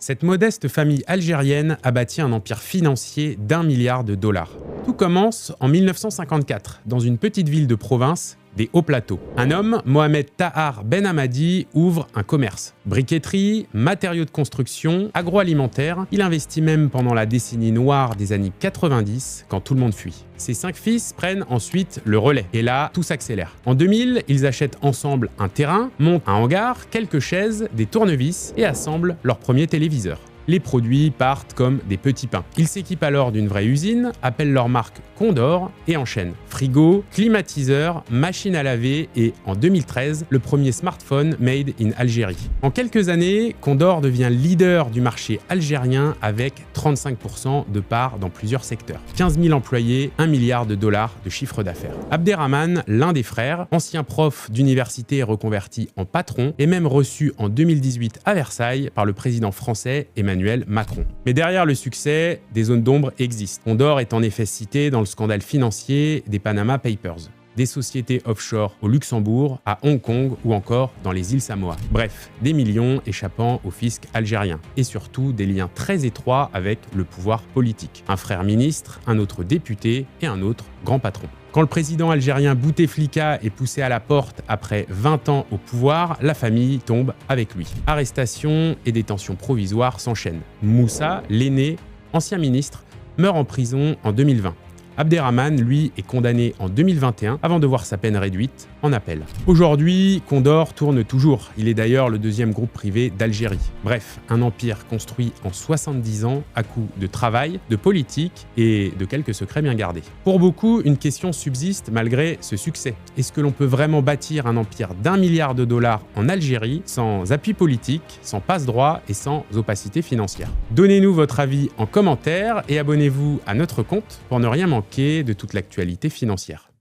Cette modeste famille algérienne a bâti un empire financier d'1 milliard de dollars. Tout commence en 1954, dans une petite ville de province, des Hauts Plateaux. Un homme, Mohamed Tahar Ben Hammadi, ouvre un commerce. Briqueterie, matériaux de construction, agroalimentaire. Il investit même pendant la décennie noire des années 90, quand tout le monde fuit. Ses 5 fils prennent ensuite le relais. Et là, tout s'accélère. En 2000, ils achètent ensemble un terrain, montent un hangar, quelques chaises, des tournevis et assemblent leur premier téléviseur. Les produits partent comme des petits pains. Ils s'équipent alors d'une vraie usine, appellent leur marque Condor et enchaînent. Frigo, climatiseur, machine à laver et, en 2013, le premier smartphone made in Algérie. En quelques années, Condor devient leader du marché algérien avec 35% de part dans plusieurs secteurs. 15 000 employés, 1 milliard de dollars de chiffre d'affaires. Abderrahmane, l'un des frères, ancien prof d'université reconverti en patron, est même reçu en 2018 à Versailles par le président français Emmanuel Macron. Mais derrière le succès, des zones d'ombre existent. Condor est en effet cité dans le scandale financier des Panama Papers. Des sociétés offshore au Luxembourg, à Hong Kong ou encore dans les îles Samoa. Bref, des millions échappant au fisc algérien. Et surtout des liens très étroits avec le pouvoir politique. Un frère ministre, un autre député et un autre grand patron. Quand le président algérien Bouteflika est poussé à la porte après 20 ans au pouvoir, la famille tombe avec lui. Arrestations et détentions provisoires s'enchaînent. Moussa, l'aîné, ancien ministre, meurt en prison en 2020. Abderrahmane, lui, est condamné en 2021 avant de voir sa peine réduite en appel. Aujourd'hui, Condor tourne toujours. Il est d'ailleurs le deuxième groupe privé d'Algérie. Bref, un empire construit en 70 ans à coup de travail, de politique et de quelques secrets bien gardés. Pour beaucoup, une question subsiste malgré ce succès. Est-ce que l'on peut vraiment bâtir un empire d'1 milliard de dollars en Algérie sans appui politique, sans passe-droit et sans opacité financière? Donnez-nous votre avis en commentaire et abonnez-vous à notre compte pour ne rien manquer de toute l'actualité financière.